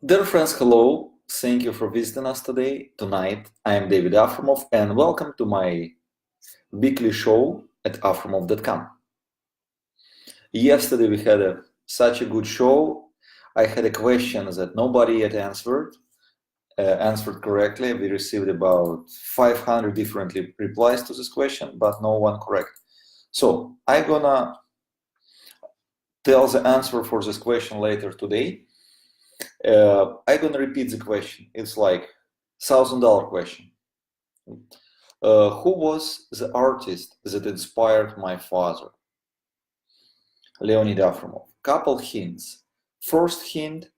Dear friends, hello. Thank you for visiting us today. Tonight, I am David Afremov, and welcome to my weekly show at afremov.com. Yesterday, we had such a good show. I had a question that nobody yet answered correctly. We received about 500 different replies to this question, but no one correct. So I'm gonna tell the answer for this question later today. I'm gonna repeat the question. It's like $1,000 question. Who was the artist that inspired my father? Leonid Afremov. Couple hints. First hint,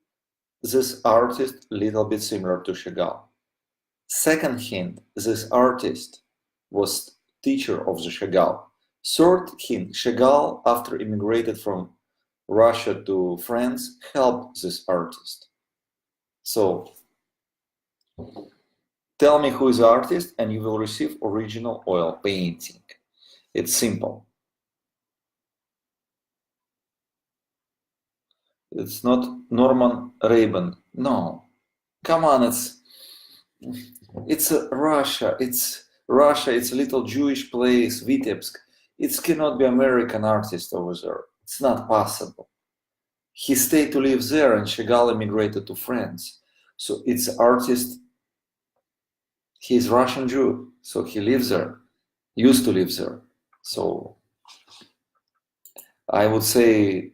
this artist little bit similar to Chagall. Second hint, this artist was teacher of the Chagall. Third hint, Chagall, after immigrated from Russia to France, helped this artist. So, tell me who is the artist and you will receive original oil painting. It's simple. It's not Norman Raben. No. Come on, it's Russia. It's Russia. It's a little Jewish place, Vitebsk. It cannot be American artist over there. It's not possible. He stayed to live there and Chagall immigrated to France. So it's artist. He's Russian Jew. So he lives there, used to live there. So I would say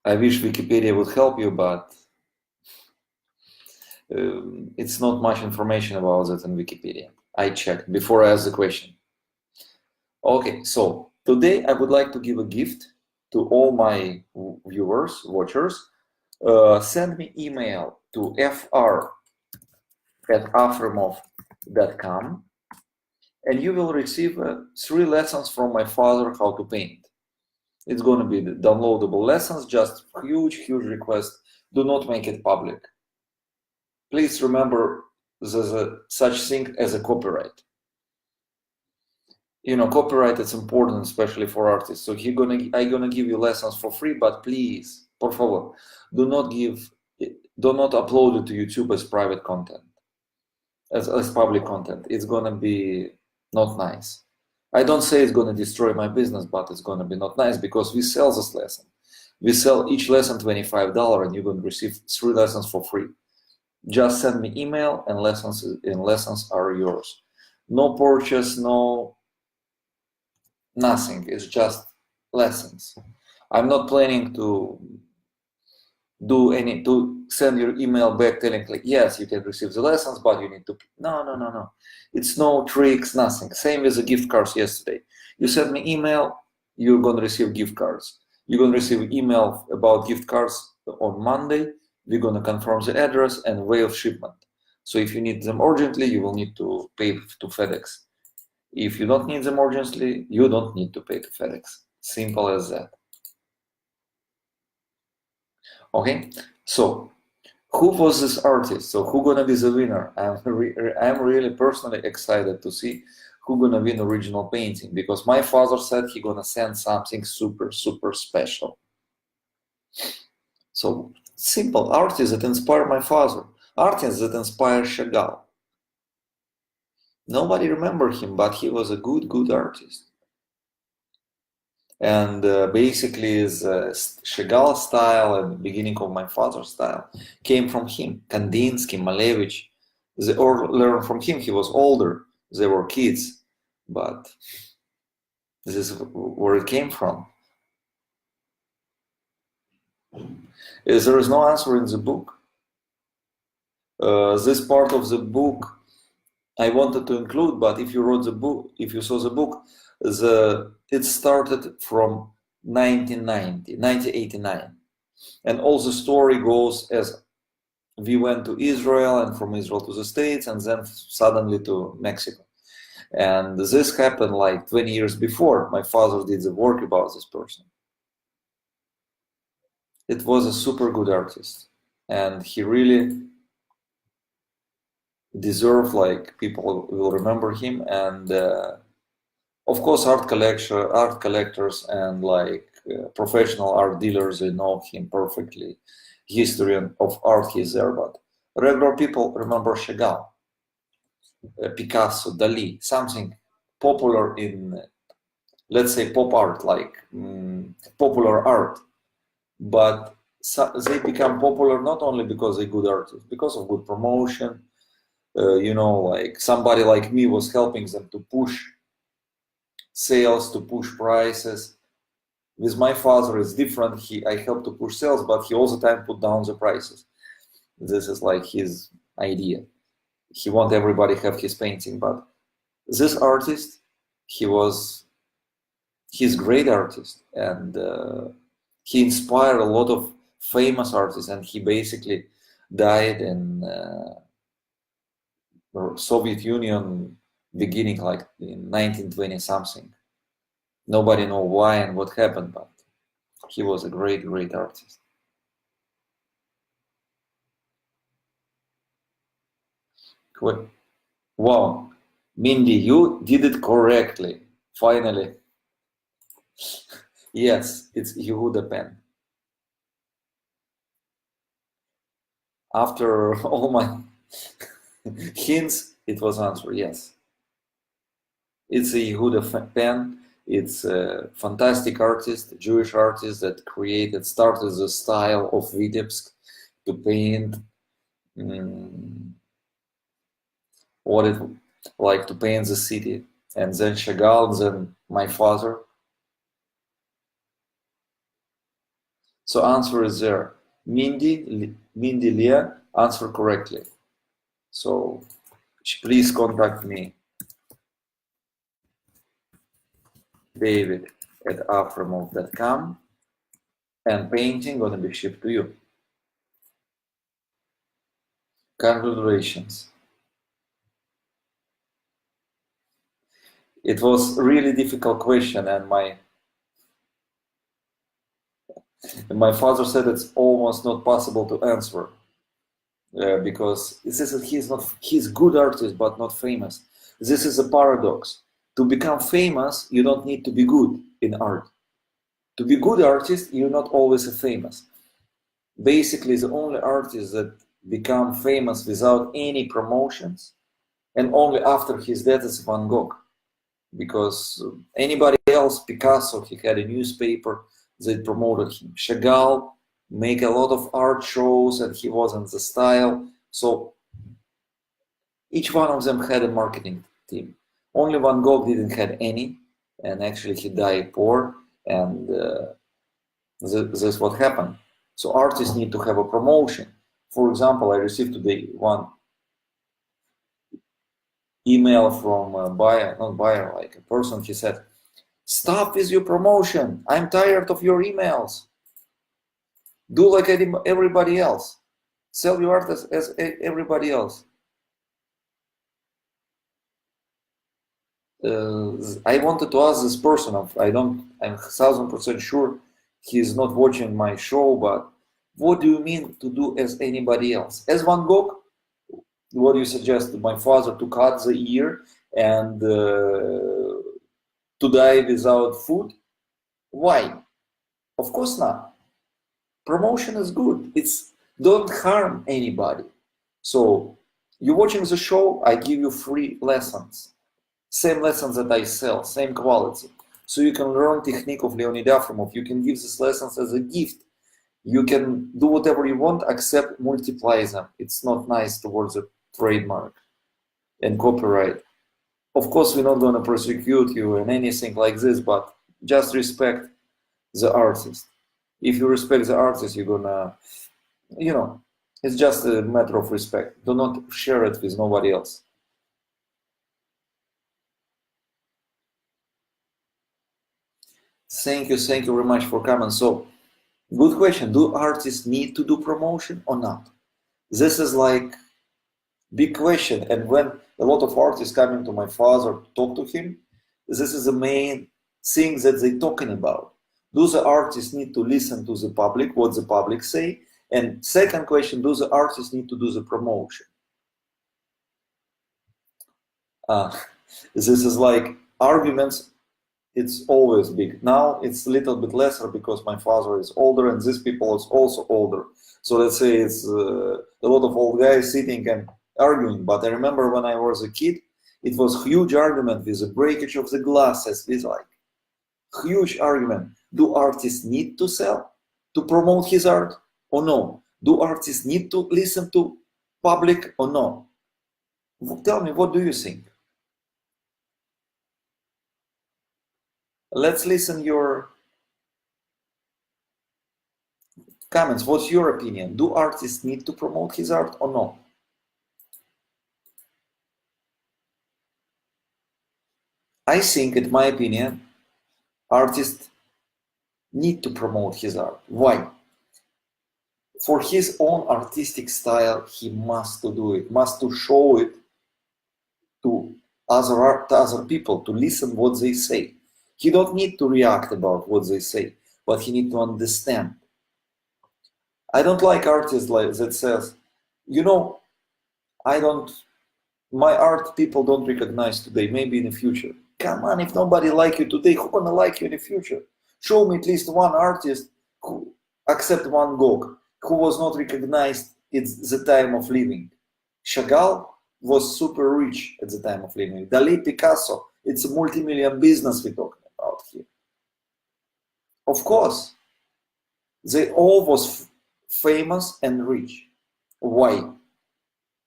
I wish Wikipedia would help you, but it's not much information about that in Wikipedia. I checked before I asked the question. Okay, so today I would like to give a gift to all my viewers, watchers. Send me email to fr@afremov.com and you will receive 3 lessons from my father how to paint. It's going to be the downloadable lessons, just huge request. Do not make it public. Please remember there's such thing as a copyright. You know, copyright is important, especially for artists. So I'm gonna give you lessons for free, but please, por favor, do not upload it to YouTube as private content, as public content. It's gonna be not nice. I don't say it's gonna destroy my business, but it's gonna be not nice because we sell this lesson. We sell each lesson $25 and you're gonna receive 3 lessons for free. Just send me email and lessons are yours. No purchase, no nothing. It's just lessons. I'm not planning to send your email back telling like, yes, you can receive the lessons, but you need to. No. It's no tricks, nothing. Same as the gift cards yesterday. You send me email, you're gonna receive gift cards. You're gonna receive email about gift cards on Monday. We're going to confirm the address and way of shipment. So if you need them urgently, you will need to pay to FedEx. If you don't need them urgently, you don't need to pay to FedEx. Simple as that. Okay, so who was this artist? So who gonna be the winner? I'm really personally excited to see who gonna win original painting because my father said he gonna send something super special. So simple, artists that inspire my father, artists that inspire Chagall. Nobody remember him, but he was a good artist. And basically his Chagall style and the beginning of my father's style came from him. Kandinsky, Malevich, they all learned from him. He was older, they were kids, but this is where it came from. There is no answer in the book. This part of the book I wanted to include, but if you wrote the book, if you saw the book, it started from 1989. And all the story goes as we went to Israel and from Israel to the States and then suddenly to Mexico. And this happened like 20 years before my father did the work about this person. It was a super good artist and he really deserved, like, people will remember him. And of course art collectors and like professional art dealers, they know him perfectly. History of art, he's there, but Regular people remember Chagall, Picasso, Dali, something popular in, let's say, pop art, like popular art. But they become popular not only because they're good artists, because of good promotion. Like somebody like me was helping them to push sales, to push prices. With my father, it's different. I helped to push sales, but he all the time put down the prices. This is like his idea. He want everybody have his painting, but this artist, he's great artist, and he inspired a lot of famous artists, and he basically died in Soviet Union beginning like in 1920 something. Nobody know why and what happened, but he was a great artist. Cool. Wow, Mindy, you did it correctly. Finally. Yes, it's Yehuda pen. After all my hints, it was answer, yes. It's a Yehuda pen. It's a fantastic artist, Jewish artist that started the style of Vitebsk to paint what it like to paint the city. And then Chagall, then my father. So answer is there. Mindy Leah, answer correctly. So please contact me, David at Afremov.com, and painting gonna be shipped to you. Congratulations. It was really difficult question, and my father said it's almost not possible to answer because he's good artist but not famous. This is a paradox. To become famous, you don't need to be good in art. To be good artist, you're not always a famous. Basically, the only artists that become famous without any promotions and only after his death is Van Gogh. Because anybody else, Picasso, he had a newspaper that promoted him. Chagall make a lot of art shows and he was in the style. So each one of them had a marketing team. Only Van Gogh didn't have any, and actually he died poor, and this is what happened. So artists need to have a promotion. For example, I received today one email from a buyer, not buyer, like a person. He said, "Stop with your promotion. I'm tired of your emails. Do like everybody else. Sell your art as everybody else." I wanted to ask this person. I'm 1000% sure he's not watching my show, but what do you mean to do as anybody else? As Van Gogh, what do you suggest to my father to cut the ear and to die without food? Why? Of course not. Promotion is good. It's don't harm anybody. So you're watching the show, I give you free lessons. Same lessons that I sell, same quality. So you can learn technique of Leonid Afremov. You can give these lessons as a gift. You can do whatever you want, except multiply them. It's not nice towards a trademark and copyright. Of course, we're not going to prosecute you and anything like this, but just respect the artist. If you respect the artist, you're gonna, it's just a matter of respect. Do not share it with nobody else. Thank you very much for coming. So, good question. Do artists need to do promotion or not? This is like big question. And when a lot of artists coming to my father to talk to him, this is the main thing that they're talking about. Do the artists need to listen to the public, what the public say? And second question, do the artists need to do the promotion? This is like arguments. It's always big. Now it's a little bit lesser because my father is older and these people is also older. So let's say it's a lot of old guys sitting and arguing. But I remember when I was a kid, it was huge argument with the breakage of the glasses, with like huge argument. Do artists need to sell to promote his art or no? Do artists need to listen to public or no? Tell me, what do you think? Let's listen your comments. What's your opinion? Do artists need to promote his art or no? I think, in my opinion, artists need to promote his art. Why? For his own artistic style, he must to do it, must to show it to other people, to listen what they say. He don't need to react about what they say, but he need to understand. I don't like artists like that says, you know, my art people don't recognize today, maybe in the future. Come on, if nobody like you today, who gonna like you in the future? Show me at least one artist who, except Van Gogh, who was not recognized at the time of living. Chagall was super rich at the time of living. Dali, Picasso, it's a multi-million business we're talking about here. Of course, they all was famous and rich. Why?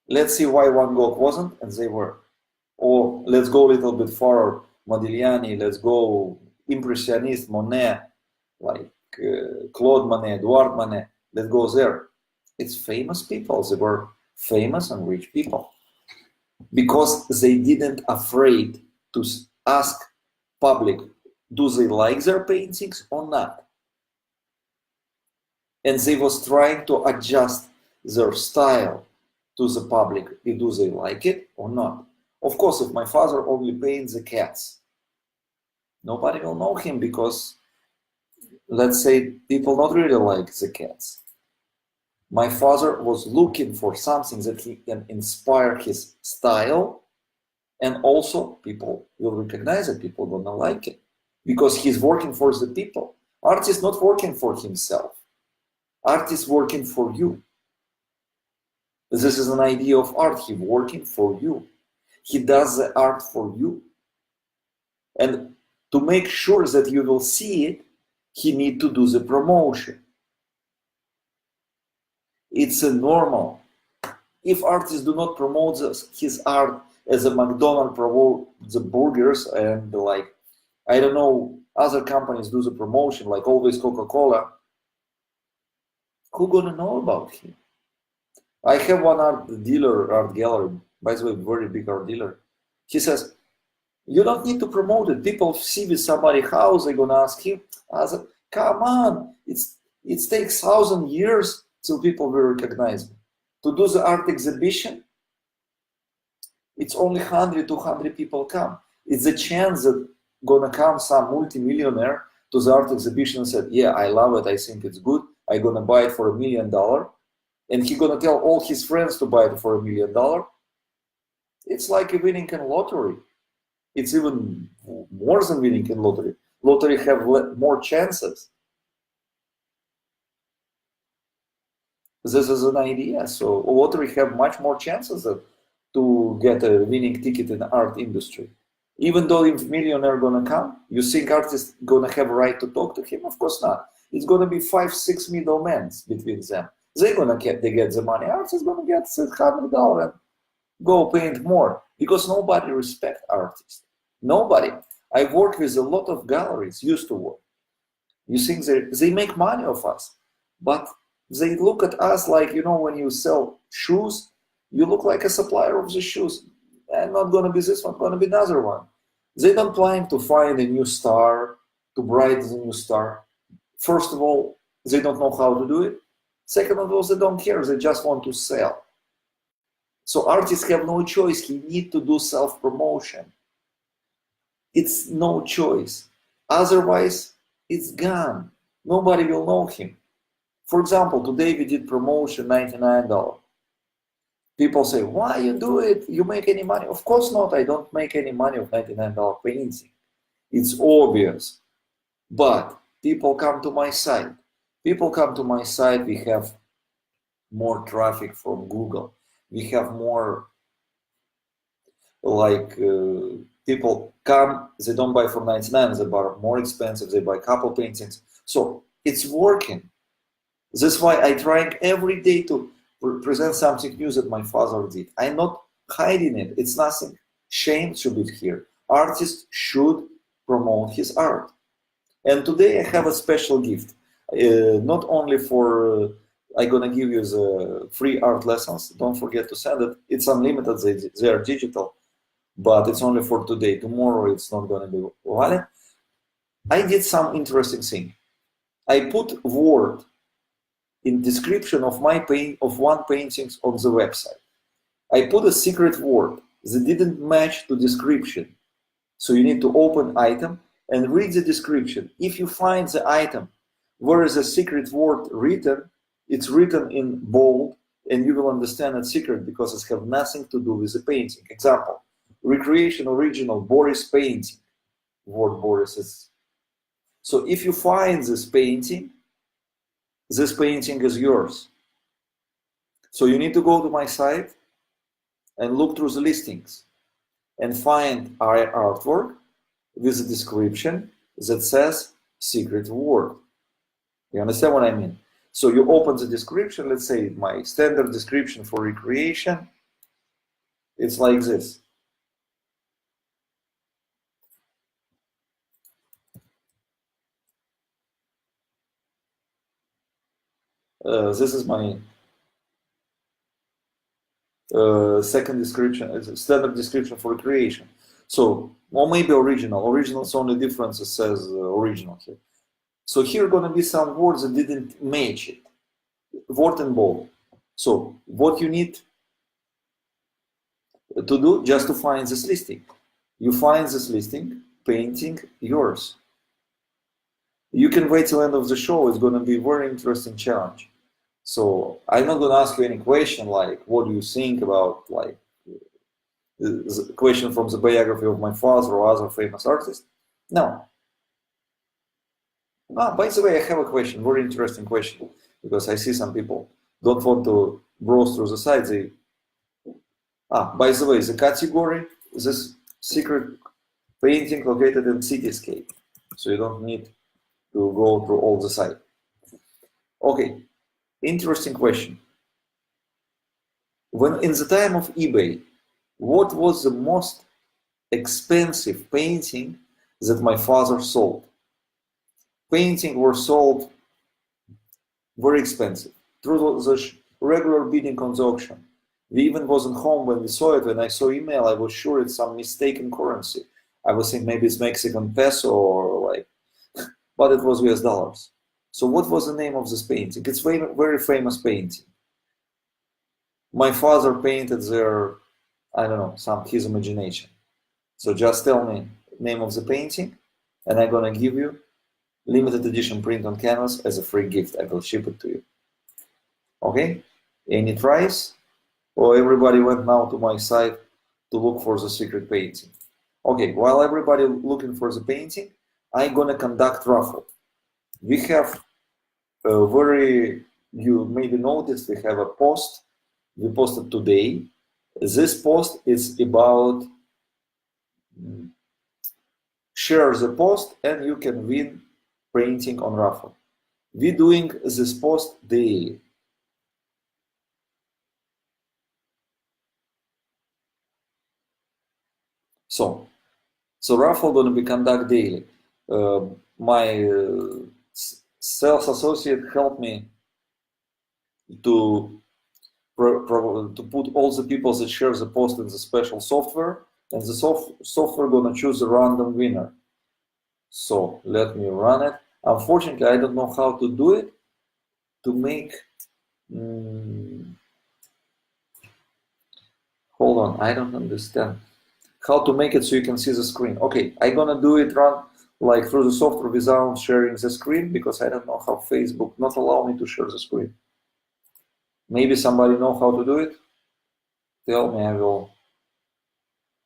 Let's see why Van Gogh wasn't and they were. Or let's go a little bit further, Modigliani, let's go Impressionist, Monet, like Claude Monet, Edouard Monet, let's go there. It's famous people, they were famous and rich people. Because they didn't afraid to ask public, do they like their paintings or not? And they was trying to adjust their style to the public, do they like it or not? Of course, if my father only paints the cats, nobody will know him because, let's say, people not really like the cats. My father was looking for something that he can inspire his style, and also people will recognize it, people gonna like it, because he's working for the people. Art is not working for himself. Art is working for you. This is an idea of art. He's working for you. He does the art for you. And to make sure that you will see it, he need to do the promotion. It's a normal. If artists do not promote his art as a McDonald's promote the burgers and like, I don't know, other companies do the promotion, like always Coca-Cola, who gonna know about him? I have one art dealer, art gallery, by the way, very big art dealer. He says, you don't need to promote it. People see with somebody's house, they're gonna ask him. I said, come on, it takes 1,000 years till people will recognize me. To do the art exhibition, it's only 100, 200 people come. It's a chance that gonna come some multi-millionaire to the art exhibition and said, yeah, I love it, I think it's good, I'm gonna buy it for $1 million. And he's gonna tell all his friends to buy it for $1 million. It's like a winning in lottery. It's even more than winning in lottery. Lottery have more chances. This is an idea. So lottery have much more chances to get a winning ticket in the art industry. Even though if millionaire gonna come, you think artist gonna have a right to talk to him? Of course not. It's gonna be 5, 6 middlemen between them. They get the money. Artist is gonna get $100 and go paint more because nobody respect artists. Nobody. I work with a lot of galleries, used to work. You think they make money of us, but they look at us like, you know, when you sell shoes, you look like a supplier of the shoes. And not gonna be this one, gonna be another one. They don't plan to find a new star, to brighten the new star. First of all, they don't know how to do it. Second of all, they don't care, they just want to sell. So artists have no choice, he need to do self-promotion. It's no choice. Otherwise, it's gone. Nobody will know him. For example, today we did promotion, $99. People say, why you do it? You make any money? Of course not, I don't make any money of $99 painting. It's obvious. But people come to my site. People come to my site, we have more traffic from Google. We have more like people come, they don't buy for 99, they buy more expensive, they buy couple paintings. So it's working. That's why I trying every day to present something new that my father did. I'm not hiding it. It's nothing shame should be here. Artist should promote his art. And today I have a special gift. Not only for I'm gonna give you the free art lessons. Don't forget to send it. It's unlimited. They are digital, but it's only for today. Tomorrow it's not gonna be valid. I did some interesting thing. I put word in description of my one paintings on the website. I put a secret word that didn't match to description. So you need to open item and read the description. If you find the item where is a secret word written, it's written in bold and you will understand it's secret because it has nothing to do with the painting. Example, recreation original Boris painting. Word Boris is. So if you find this painting is yours. So you need to go to my site and look through the listings and find our artwork with a description that says secret word. You understand what I mean? So you open the description, let's say my standard description for recreation, it's like this. This is my second description, standard description for recreation. So, or maybe original. Original's only difference it says original here. So here are going to be some words that didn't match it. Word and bold. So what you need to do just to find this listing. You find this listing, painting yours. You can wait till the end of the show. It's going to be a very interesting challenge. So I'm not going to ask you any question like, what do you think about like the question from the biography of my father or other famous artist? No. Ah, by the way, I have a question, very interesting question, because I see some people don't want to browse through the site. By the way, the category, this secret painting located in cityscape. So you don't need to go through all the site. Okay, interesting question. When in the time of eBay, what was the most expensive painting that my father sold? Paintings were sold very expensive through the regular bidding on the auction. We even wasn't home when we saw it. When I saw email, I was sure it's some mistaken currency. I was thinking maybe it's Mexican peso or like, but it was US dollars. So what was the name of this painting? It's very famous painting. My father painted there, I don't know, his imagination. So just tell me name of the painting, and I'm gonna give you limited edition print on canvas as a free gift. I will ship it to you. Okay? Any tries? Or everybody went now to my site to look for the secret painting? Okay, while everybody looking for the painting, I'm gonna conduct raffle. We have a you maybe noticed we have a post we posted today. This post is about share the post and you can win painting on raffle. We're doing this post daily. So raffle gonna be conducted daily. My sales associate helped me to put all the people that share the post in the special software, and the software gonna choose a random winner. So let me run it. Unfortunately, I don't know how to do it to make. Hold on, I don't understand how to make it so you can see the screen. Okay, I'm gonna do it run like through the software without sharing the screen because I don't know how Facebook not allow me to share the screen. Maybe somebody know how to do it? Tell me, I will.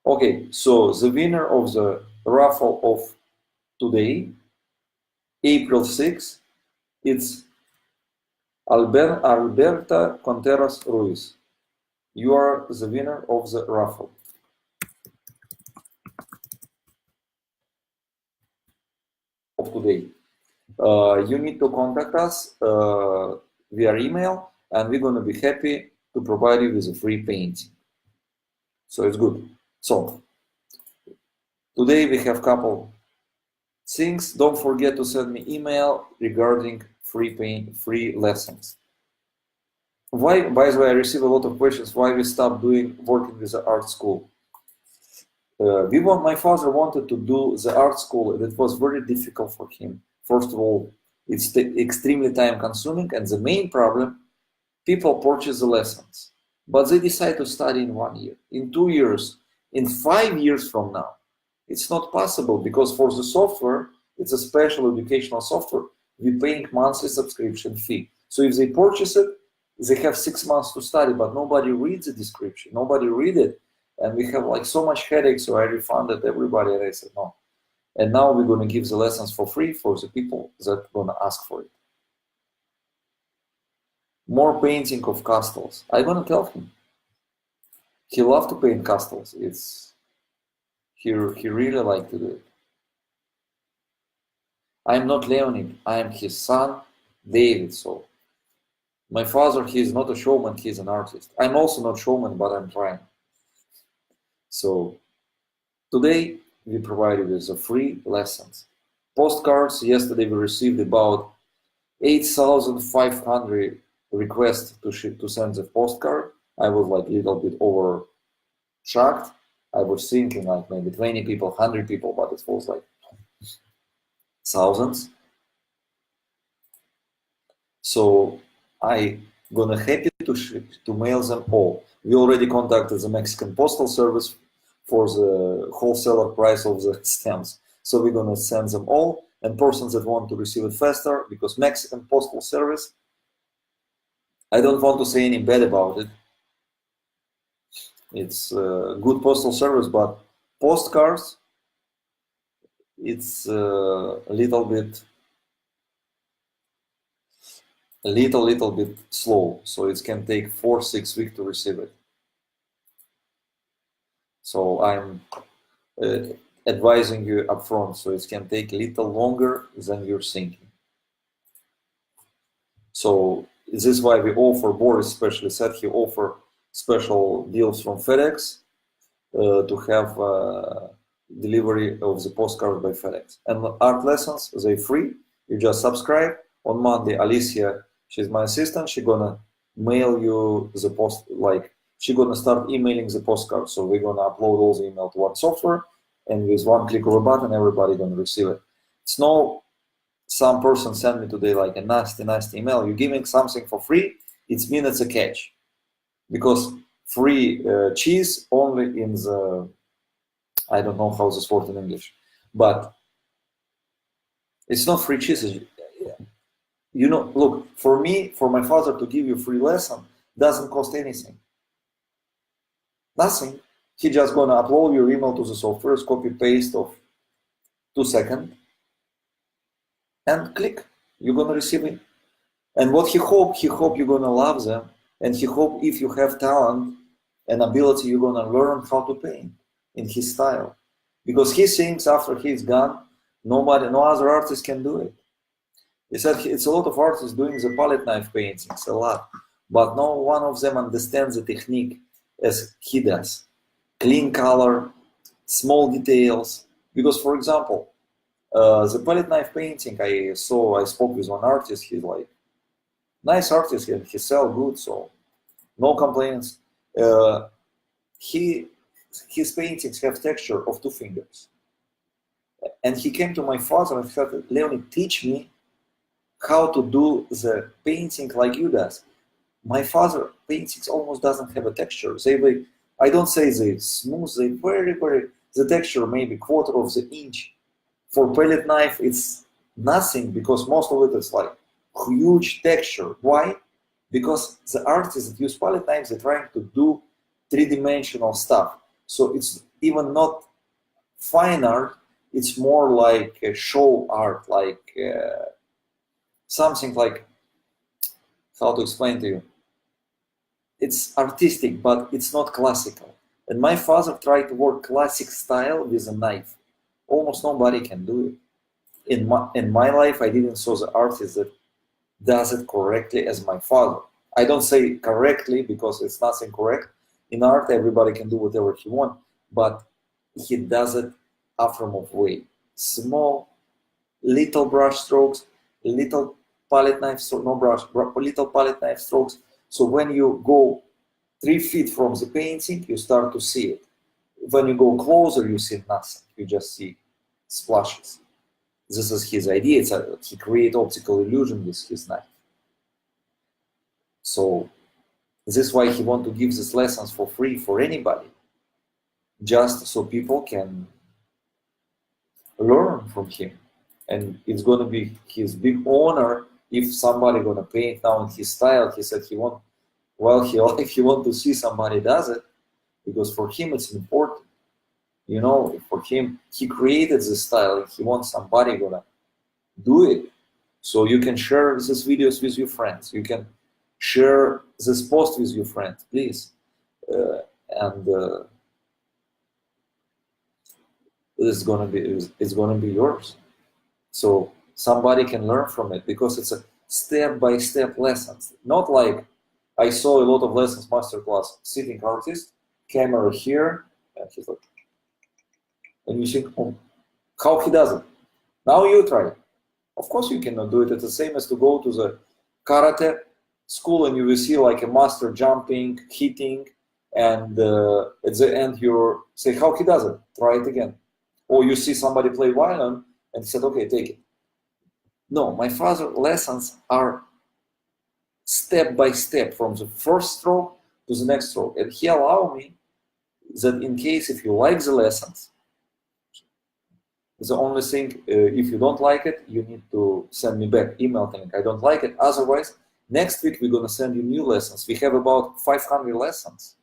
Okay, so the winner of the raffle of today, April 6th, it's Alberta Contreras Ruiz, you are the winner of the raffle. Of today. You need to contact us via email, and we're going to be happy to provide you with a free painting. So it's good. So today we have couple things. Don't forget to send me email regarding free lessons. Why, by the way, I receive a lot of questions why we stopped working with the art school. My father wanted to do the art school, and it was very difficult for him. First of all, it's extremely time consuming, and the main problem, people purchase the lessons, but they decide to study in 1 year, in 2 years, in 5 years from now. It's not possible because for the software, it's a special educational software, we're paying monthly subscription fee. So if they purchase it, they have 6 months to study, but nobody reads the description, nobody read it. And we have like so much headache, so I refunded everybody and I said no. And now we're going to give the lessons for free for the people that are going to ask for it. More painting of castles. I'm going to tell him. He loves to paint castles. He really likes to do it. I'm not Leonid. I am his son, David. So my father, he's not a showman. He's an artist. I'm also not showman, but I'm trying. So today we provided with the free lessons. Postcards. Yesterday we received about 8,500 requests to send the postcard. I was like a little bit over shocked. I was thinking like maybe 20 people, 100 people, but it was like thousands. So I gonna happy to mail them all. We already contacted the Mexican Postal Service for the wholesaler price of the stamps. So we're gonna send them all, and persons that want to receive it faster, because Mexican Postal Service, I don't want to say any bad about it. It's a good postal service, but postcards, it's a little bit slow. So it can take 4-6 weeks to receive it. So I'm advising you upfront, so it can take a little longer than you're thinking. So this is why we offer, Boris especially said he offer special deals from FedEx to have delivery of the postcard by FedEx. And art lessons, they're free. You just subscribe. On Monday, Alicia, she's my assistant, she's gonna mail you the post, like she's gonna start emailing the postcard. So we're gonna upload all the email to one software, and with one click of a button, everybody gonna receive it. It's no, some person sent me today like a nasty email. You're giving something for free, it means it's a catch. Because free cheese only in the, I don't know how this word in English, but it's not free cheese. You know, look, for me, for my father to give you a free lesson doesn't cost anything. Nothing. He just gonna upload your email to the software, copy paste of 2 seconds, and click. You're gonna receive it. And what he hope you're gonna love them, and he hope if you have talent and ability, you're gonna learn how to paint in his style, because he thinks after he's gone, no other artist can do it. He said it's a lot of artists doing the palette knife paintings, a lot, but no one of them understands the technique as he does. Clean color, small details. Because, for example, the palette knife painting I spoke with one artist. He's like nice artist, and he sell good, so no complaints. His paintings have texture of 2 fingers, and he came to my father and said, "Leonid, teach me how to do the painting like you does." My father paintings almost doesn't have a texture. I don't say they smooth, they very, the texture maybe 1/4 of the inch. For palette knife, it's nothing, because most of it is like huge texture. Why? Because the artists that use palette knives, they're trying to do 3-dimensional stuff. So it's even not fine art, it's more like a show art, like something like, how to explain to you. It's artistic, but it's not classical. And my father tried to work classic style with a knife. Almost nobody can do it. In my life, I didn't saw the artist that does it correctly as my father. I don't say correctly because it's nothing correct. In art, everybody can do whatever he wants, but he does it Afremov way. Small, little brush strokes, little palette knife strokes, no brush, little palette knife strokes. So when you go 3 feet from the painting, you start to see it. When you go closer, you see nothing. You just see splashes. This is his idea. He creates optical illusion with his knife. So this is why he wants to give these lessons for free for anybody, just so people can learn from him. And it's going to be his big honor if somebody going to paint now in his style. He said he want, well, he want to see somebody does it, because for him it's important. You know, for him, he created this style. He wants somebody gonna do it. So you can share these videos with your friends. You can share this post with your friends, please. It's gonna be yours. So somebody can learn from it, because it's a step-by-step lessons. Not like I saw a lot of lessons masterclass, sitting artist, camera here, and he's like, and you think, oh, how he does it? Now you try. Of course you cannot do it. It's the same as to go to the karate school and you will see like a master jumping, hitting, and at the end you say, how he does it? Try it again. Or you see somebody play violin and said, okay, take it. No, my father's lessons are step by step, from the first stroke to the next stroke. And he allowed me that in case if you like the lessons, the only thing, if you don't like it, you need to send me back email telling I don't like it. Otherwise, next week we're going to send you new lessons. We have about 500 lessons,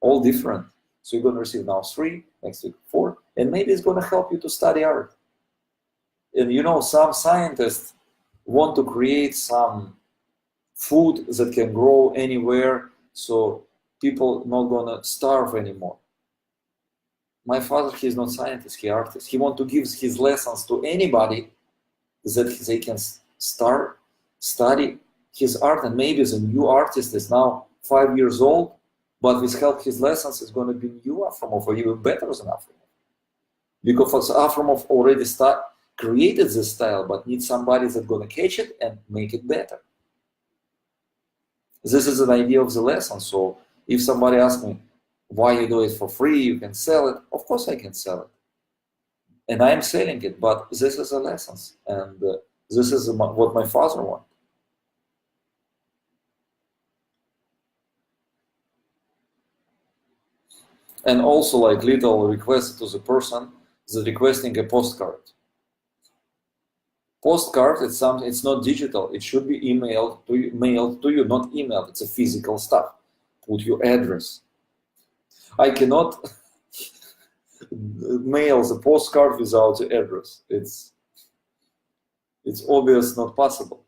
all different. So you're going to receive now 3, next week 4, and maybe it's going to help you to study art. And you know, some scientists want to create some food that can grow anywhere, so people not going to starve anymore. My father, he's not scientist, he's artist. He wants to give his lessons to anybody that they can start, study his art, and maybe the new artist is now 5 years old, but with help his lessons is going to be new Afremov, or even better than Afremov. Because Afremov already created this style, but needs somebody that's going to catch it and make it better. This is an idea of the lesson. So if somebody asks me, why you do it for free, you can sell it. Of course I can sell it. And I'm selling it, but this is a lesson. And this is what my father wanted. And also like little request to the person that requesting a postcard. Postcard, it's not digital. It should be mailed to you, not emailed. It's a physical stuff. Put your address. I cannot mail the postcard without the address. It's obvious not possible.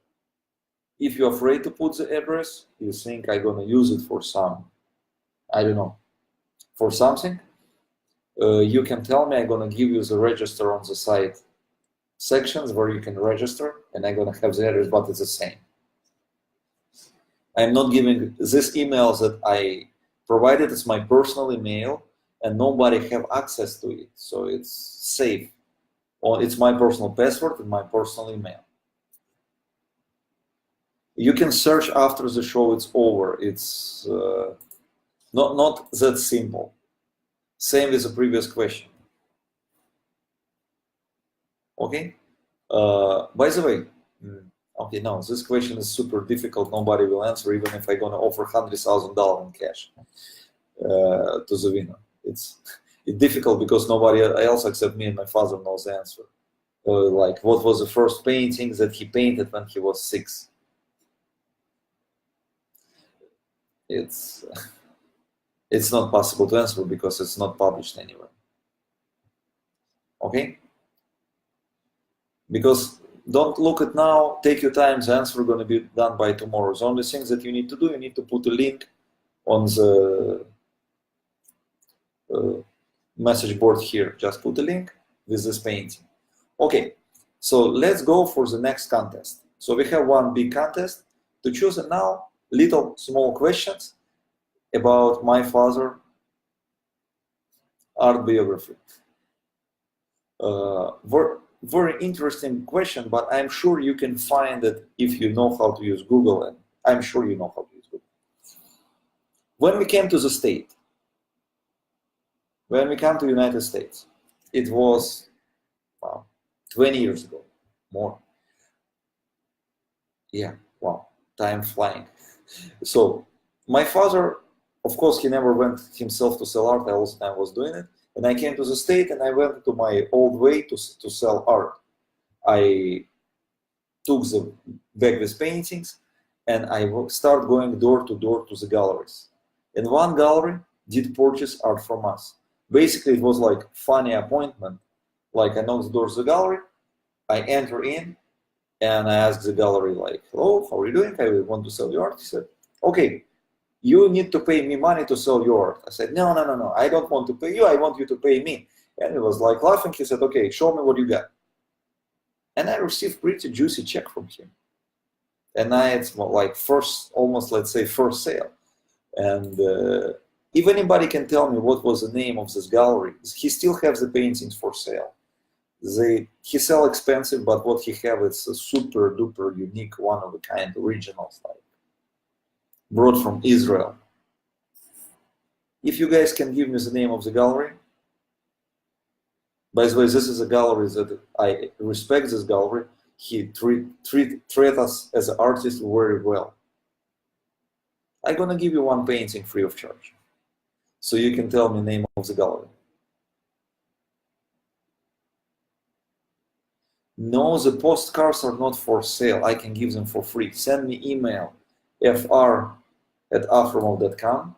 If you're afraid to put the address, you think I'm gonna use it for some, I don't know, for something, you can tell me. I'm gonna give you the register on the site sections where you can register, and I'm gonna have the address, but it's the same. I'm not giving this email that I provided as my personal email, and nobody have access to it, so it's safe. Or it's my personal password and my personal email. You can search after the show it's over. It's not that simple. Same with the previous question. Okay. By the way, okay, no, this question is super difficult. Nobody will answer, even if I'm gonna offer $100,000 in cash to the winner. It's difficult because nobody else except me and my father knows the answer. Like, what was the first painting that he painted when he was 6? It's not possible to answer because it's not published anywhere. Okay? Because Don't look at now, take your time, the answer is going to be done by tomorrow. The only thing that you need to do, you need to put a link on the message board here. Just put a link with this painting. Okay, so let's go for the next contest. So we have one big contest to choose, and now little small questions about my father art biography. Very interesting question, but I'm sure you can find it if you know how to use Google, and I'm sure you know how to use Google. When we came to the state, when we come to United States, it was 20 years ago, more. Yeah, wow, time flying. So my father, of course, he never went himself to sell art. I was doing it. And I came to the state and I went to my old way to sell art. I took back these paintings and I started going door to door to the galleries. And one gallery did purchase art from us. Basically, it was like funny appointment. Like I knock the door of the gallery, I enter in and I ask the gallery like, hello, how are you doing? I want to sell your art. He said, okay, you need to pay me money to sell your art. I said, no, I don't want to pay you. I want you to pay me. And he was like laughing. He said, okay, show me what you got. And I received pretty juicy check from him. And it's like almost let's say first sale. And if anybody can tell me what was the name of this gallery, he still has the paintings for sale. He sell expensive, but what he have is a super duper unique, one of a kind original style. Brought from Israel. If you guys can give me the name of the gallery. By the way, this is a gallery that I respect. This gallery. He treat us as an artist very well. I'm gonna give you one painting free of charge, so you can tell me the name of the gallery. No, the postcards are not for sale. I can give them for free. Send me email, fr@afremov.com,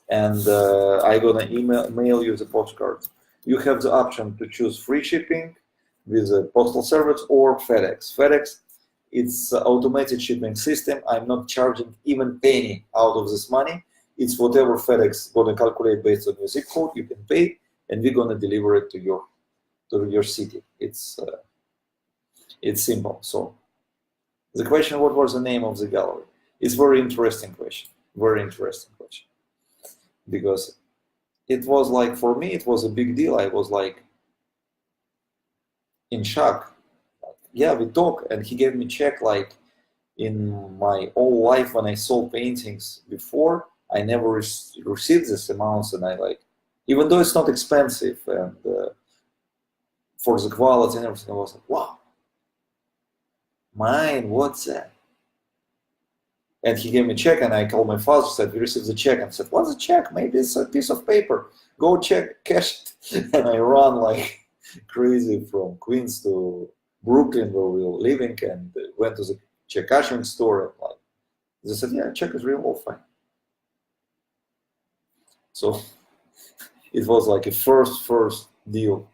and I'm gonna mail you the postcard. You have the option to choose free shipping with a postal service or FedEx. FedEx, it's an automated shipping system. I'm not charging even penny out of this money. It's whatever FedEx gonna calculate based on your zip code. You can pay, and we're gonna deliver it to your city. It's simple. So the question, what was the name of the gallery? It's very interesting question. Very interesting question. Because it was like, for me, it was a big deal. I was like in shock. Yeah, we talked, and he gave me check. Like in my whole life when I sold paintings before, I never received this amounts, and I like, even though it's not expensive and for the quality and everything, I was like, wow, mine, what's that? And he gave me a check, and I called my father, said, we received the check, and said, what's the check? Maybe it's a piece of paper. Go check, cash it. And I ran like crazy from Queens to Brooklyn, where we were living, and went to the check cashing store. And like, they said, yeah, check is real, all fine. So it was like a first deal.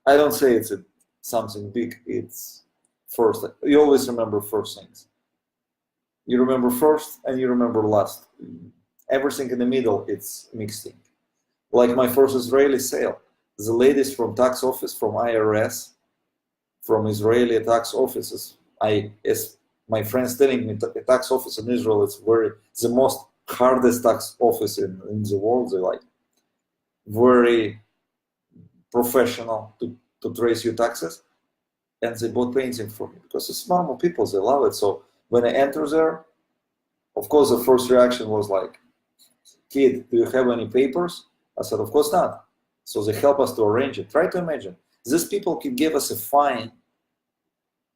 I don't say it's something big, it's first. You always remember first things. You remember first and you remember last. Everything in the middle, it's mixed in. Like my first Israeli sale, the ladies from tax office, from IRS, from Israeli tax offices, as my friends telling me, the tax office in Israel is the most hardest tax office in the world. They're like very professional to trace your taxes, and they bought painting for me because it's normal people, they love it. So when I enter there, of course, the first reaction was like, kid, do you have any papers? I said, of course not. So they help us to arrange it. Try to imagine, these people could give us a fine.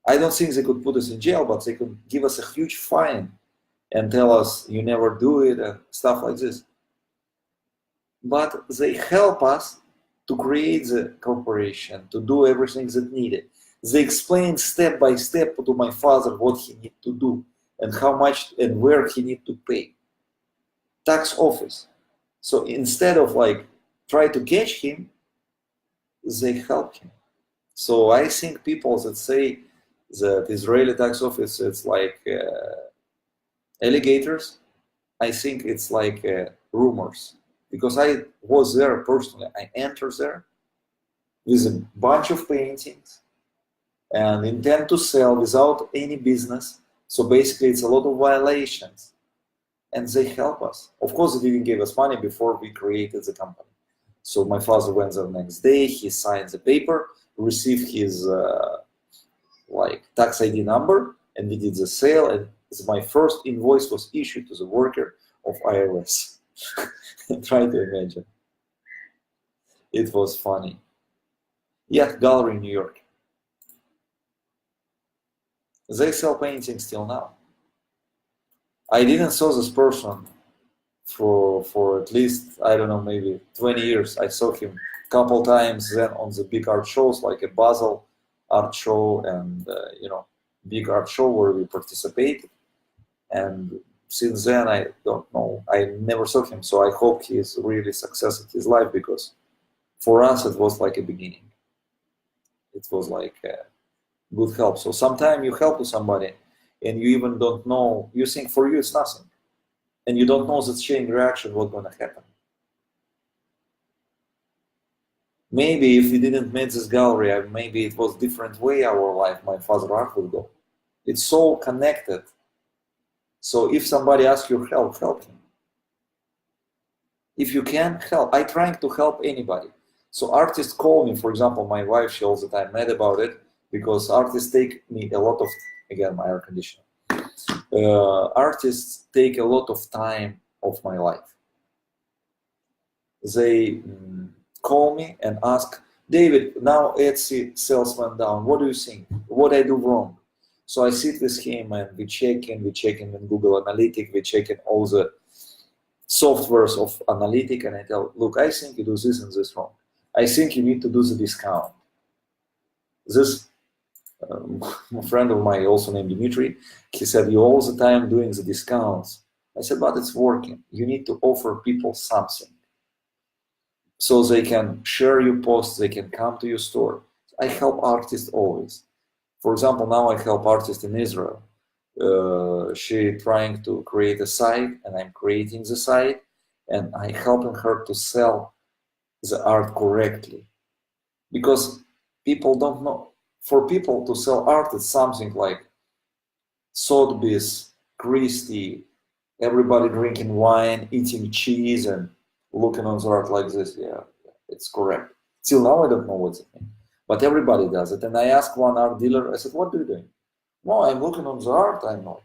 I don't think they could put us in jail, but they could give us a huge fine and tell us you never do it and stuff like this. But they help us to create the corporation, to do everything that needed. They explain step by step to my father what he need to do and how much and where he need to pay. Tax office. So instead of like try to catch him, they help him. So I think people that say The Israeli tax office, it's like alligators. I think it's like rumors, because I was there personally. I entered there with a bunch of paintings and intend to sell without any business. So basically, it's a lot of violations, and they help us. Of course, they didn't give us money before we created the company. So my father went there the next day. He signed the paper, received his like tax ID number, and we did the sale. And my first invoice was issued to the worker of IRS. Try to imagine. It was funny. Yeah, gallery in New York. They sell paintings till now. I didn't saw this person for at least, I don't know, maybe 20 years. I saw him a couple times then on the big art shows, like a Basel art show and big art show where we participated. And since then, I don't know. I never saw him. So I hope he is really success in his life, because for us it was like a beginning. It was like good help. So sometimes you help to somebody and you even don't know. You think for you it's nothing, and you don't know the chain reaction what's gonna happen. Maybe if we didn't make this gallery, maybe it was different way our life, my father art would go. It's so connected. So if somebody asks you help him. If you can help, I trying to help anybody. So artists call me, for example, my wife, she all the time mad about it, because artists take me a lot of, again, my air conditioner. Artists take a lot of time of my life. They call me and ask, David, now Etsy sales went down. What do you think? What I do wrong? So I sit with him and we check in Google Analytics, we check in all the softwares of Analytic, and I tell, look, I think you do this and this wrong. I think you need to do the discount. This a friend of mine, also named Dimitri, he said, you're all the time doing the discounts. I said, but it's working. You need to offer people something, so they can share your posts, they can come to your store. I help artists always. For example, now I help artists in Israel. She trying to create a site, and I'm creating the site, and I helping her to sell the art correctly, because people don't know. For people to sell art, it's something like Sotheby's, Christie, everybody drinking wine, eating cheese, and looking on the art like this. Yeah, it's correct. Till now, I don't know what's it mean, but everybody does it. And I asked one art dealer, I said, what are you doing? No, I'm looking on the art, I'm not.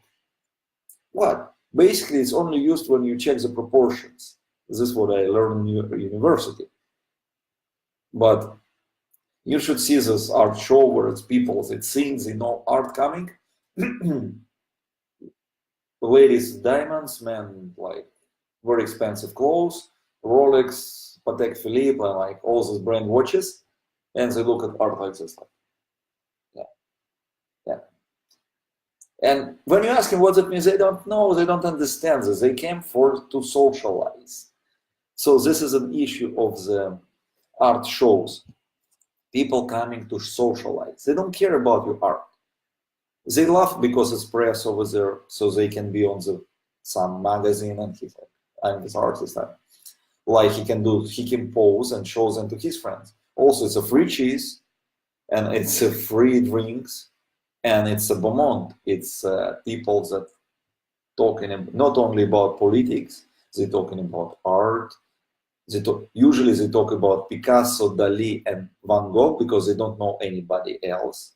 What? Basically, it's only used when you check the proportions. This is what I learned in university. But you should see this art show where it's people, it's scenes, they know art coming. Ladies, diamonds, men, like very expensive clothes, Rolex, Patek Philippe, and like all these brand watches, and they look at art like this. Like, yeah. And when you ask them what it means, they don't know, they don't understand this. They came to socialize. So this is an issue of the art shows. People coming to socialize. They don't care about your art. They laugh because it's press over there, so they can be on some magazine, and he's like, I'm this artist. Like he can pose and show them to his friends. Also, it's a free cheese, and it's a free drinks, and it's a Beaumont. It's people that talking not only about politics, they're talking about art. Usually they talk about Picasso, Dali, and Van Gogh because they don't know anybody else.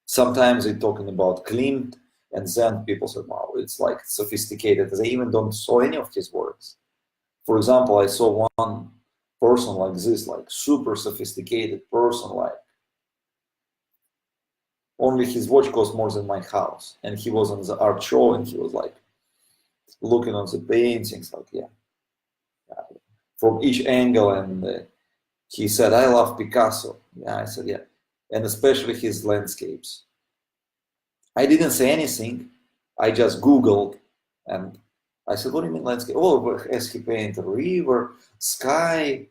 Sometimes they're talking about Klimt, and then people say, wow, it's like sophisticated. They even don't saw any of his works. For example, I saw one person like this, like super sophisticated person, like only his watch cost more than my house. And he was on the art show, and he was like looking on the paintings, like, yeah, from each angle. And he said, I love Picasso. Yeah, I said, yeah. And especially his landscapes. I didn't say anything. I just Googled, and I said, what do you mean landscape? Oh, as he painted river, sky,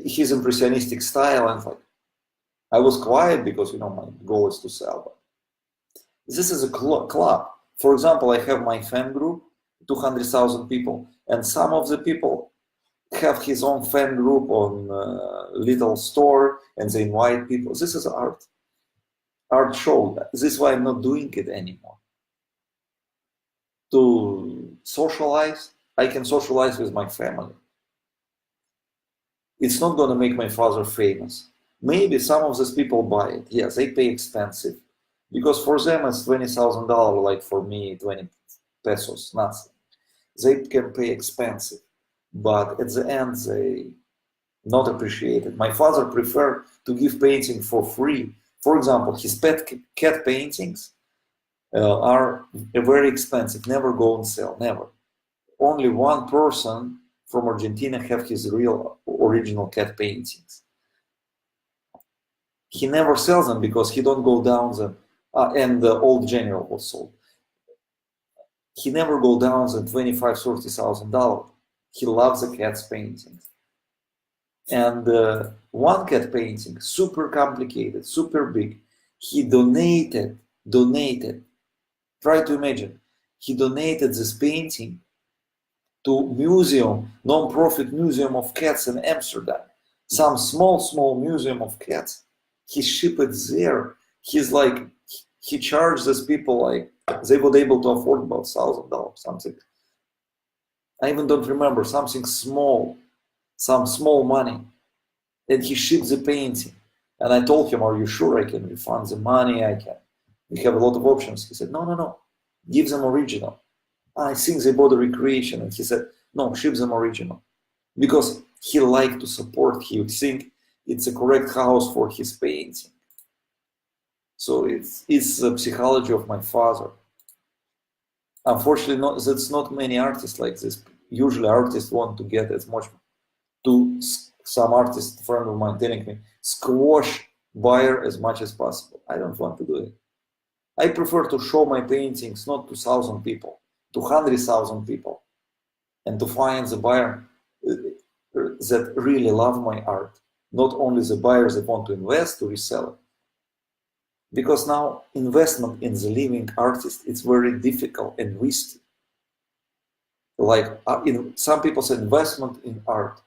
his impressionistic style. And like, I was quiet because, you know, my goal is to sell. But this is a club. For example, I have my fan group, 200,000 people, and some of the people have his own fan group on little store, and they invite people. This is art show. This is why I'm not doing it anymore. To socialize, I can socialize with my family. It's not going to make my father famous. Maybe some of these people buy it. Yes, they pay expensive. Because for them it's $20,000, like for me, 20 pesos, nothing. They can pay expensive. But at the end, they not appreciate it. My father preferred to give painting for free. For example, his pet cat paintings are very expensive, never go on sale, never. Only one person from Argentina have his real original cat paintings. He never sells them because he don't go down the, and the old general was sold. He never go down the $25,000-$30,000. He loves the cat's paintings. And one cat painting, super complicated, super big, he donated, try to imagine, he donated this painting to museum, non-profit museum of cats in Amsterdam. Some small museum of cats. He shipped it there. He's like, he charged these people like, they would able to afford about $1,000, something. I even don't remember, something small, some small money. And he shipped the painting. And I told him, are you sure I can refund the money? We have a lot of options. He said, no, give them original. I think they bought a recreation. And he said, no, ship them original. Because he liked to support, he would think it's a correct house for his painting. So it's the psychology of my father. Unfortunately, that's not many artists like this. Usually artists want to get as much, to some artist friend of mine telling me, squash buyer as much as possible. I don't want to do it. I prefer to show my paintings not to 1,000 people, to 100,000 people, and to find the buyer that really love my art, not only the buyers that want to invest to resell it. Because now investment in the living artist, it's very difficult and risky. Like some people say investment in art,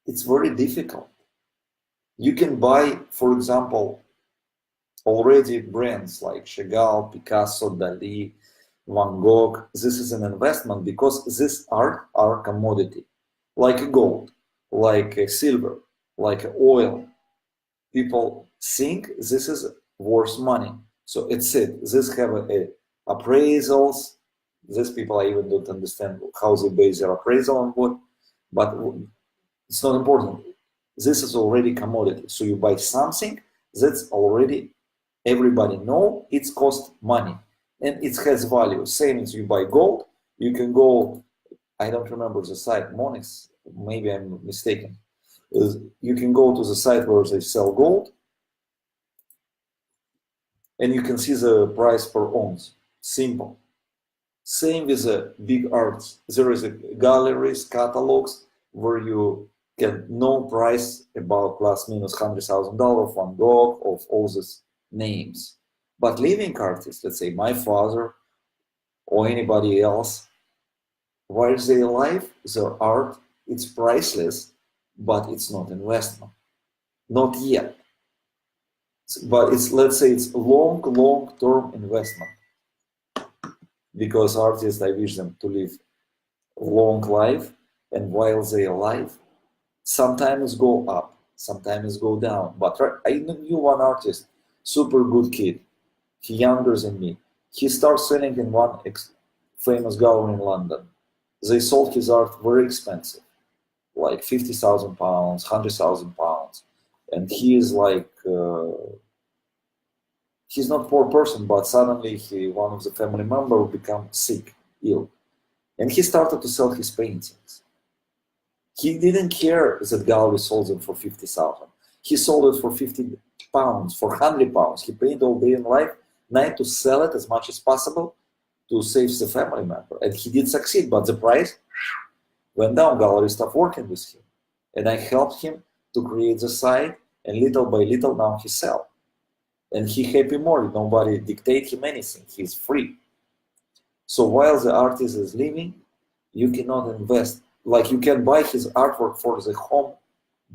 it's very difficult. You can buy, for example, already brands like Chagall, Picasso, Dali, Van Gogh. This is an investment because this art are commodity, like gold, like silver, like oil. People think this is worth money. So it's it. This have appraisals. These people, I even don't understand how they base their appraisal on what, but it's not important. This is already commodity. So you buy something that's already, everybody know it's cost money and it has value. Same as you buy gold, you can go, I don't remember the site, Monix, maybe I'm mistaken. You can go to the site where they sell gold and you can see the price per ounce. Simple. Same with the big arts. There is a galleries, catalogs where you can know price about plus minus $100,000 of Van Gogh, of all these names. But living artists, let's say my father or anybody else, while they alive, their art, it's priceless, but it's not investment. Not yet. But it's, let's say it's long-term investment. Because artists, I wish them to live a long life, and while they're alive, sometimes go up, sometimes go down. But I knew one artist, super good kid, he younger than me. He starts selling in one famous gallery in London. They sold his art very expensive, like 50,000 pounds, 100,000 pounds. And he is like, he's not a poor person, but suddenly one of the family members became sick, ill. And he started to sell his paintings. He didn't care that gallery sold them for 50,000. He sold it for 50 pounds, for 100 pounds. He paid all day in life, night to sell it as much as possible to save the family member. And he did succeed, but the price went down. Gallery stopped working with him. And I helped him to create the site and little by little now he sell. And he happy more, nobody dictate him anything, he's free. So while the artist is living, you cannot invest. Like you can buy his artwork for the home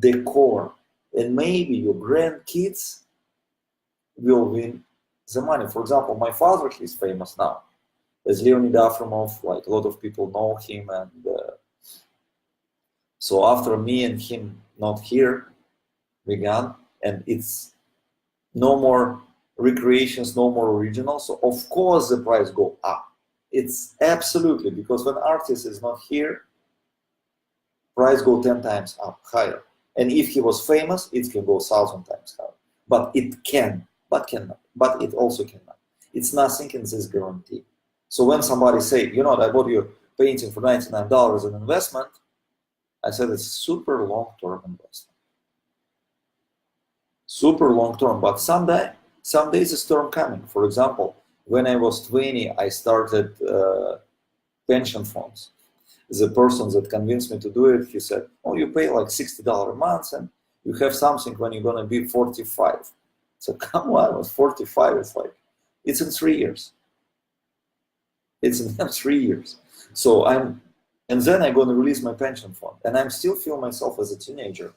decor, and maybe your grandkids will win the money. For example, my father, he's famous now as Leonid Afremov, like a lot of people know him, and so after me and him not here, began, and it's no more recreations, no more originals, so of course the price go up. It's absolutely, because when artist is not here, price go 10 times up, higher. And if he was famous, it can go 1,000 times higher. But it can, but cannot, but it also cannot. It's nothing in this guarantee. So when somebody say, you know, I bought your painting for $99 an investment, I said it's super long-term investment. Super long-term, but someday is a storm coming. For example, when I was 20, I started pension funds. The person that convinced me to do it, he said, oh, you pay like $60 a month and you have something when you're gonna be 45. So come on, I was 45, it's like, it's in 3 years. It's in 3 years. So and then I'm gonna release my pension fund, and I'm still feel myself as a teenager.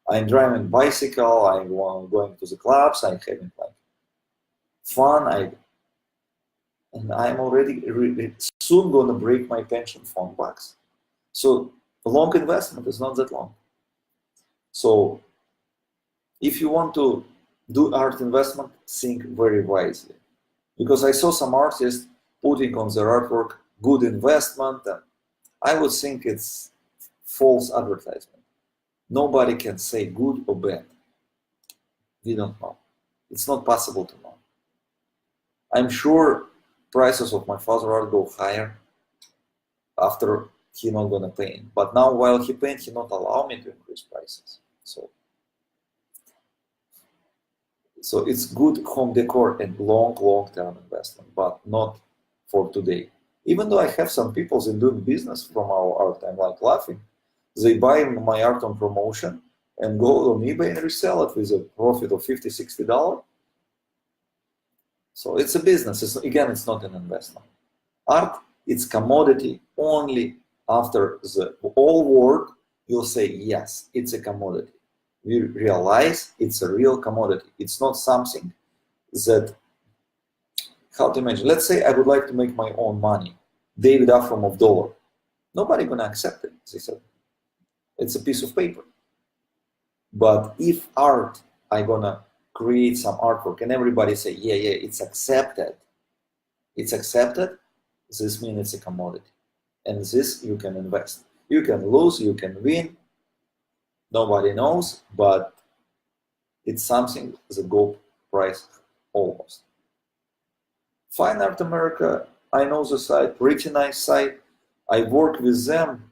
I'm driving bicycle, I'm going to the clubs, I'm having like fun, and I'm already really soon gonna break my pension fund bucks. So a long investment is not that long. So if you want to do art investment, think very wisely. Because I saw some artists putting on their artwork good investment, and I would think it's false advertisement. Nobody can say good or bad. We don't know. It's not possible to know. I'm sure prices of my father's art go higher after he not gonna paint. But now while he paint, he not allow me to increase prices. So it's good home decor and long-term investment, but not for today. Even though I have some people that doing business from our art, I'm like laughing. They buy my art on promotion and go on eBay and resell it with a profit of $50, $60. So it's a business. It's not an investment. Art, it's commodity only after the whole world will say, yes, it's a commodity. We realize it's a real commodity. It's not something that, how to imagine, let's say I would like to make my own money, David Afremov dollar. Nobody gonna accept it, they said. It's a piece of paper. But if art, I'm gonna create some artwork and everybody say, yeah, it's accepted. It's accepted, this means it's a commodity. And this you can invest. You can lose, you can win. Nobody knows, but it's something that go price almost. Fine Art America, I know the site, pretty nice site. I work with them,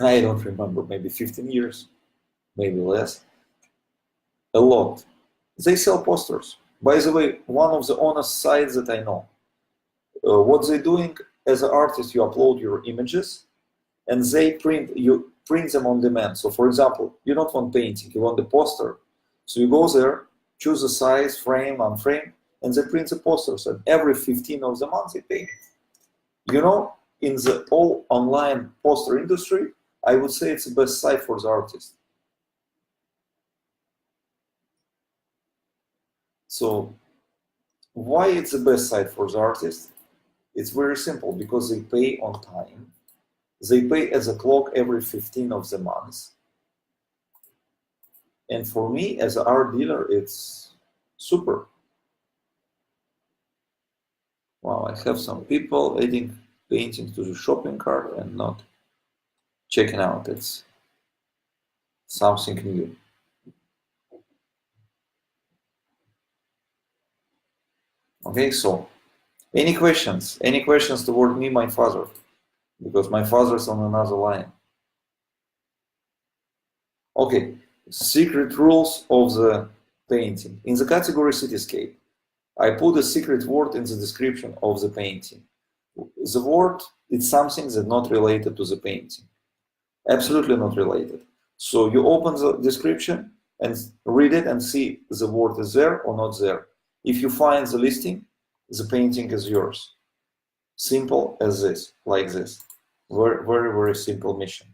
I don't remember, maybe 15 years, maybe less, a lot. They sell posters. By the way, one of the honest sites that I know. What they're doing, as an artist, you upload your images and they print them on demand. So for example, you don't want painting, you want the poster. So you go there, choose a size, frame, unframe, and they print the posters. And every 15th of the month they pay. You know, in the all online poster industry, I would say it's the best site for the artist. So why it's the best site for the artist? It's very simple, because they pay on time. They pay as a clock every 15th of the month. And for me, as an art dealer, it's super. Wow, I have some people adding paintings to the shopping cart and not checking out. It's something new. Okay, so any questions? Any questions toward me, my father? Because my father's on another line. Okay, secret rules of the painting. In the category cityscape, I put a secret word in the description of the painting. The word is something that's not related to the painting. Absolutely not related. So you open the description and read it and see the word is there or not there. If you find the listing, the painting is yours. Simple as this, like this. Very, very, very simple mission.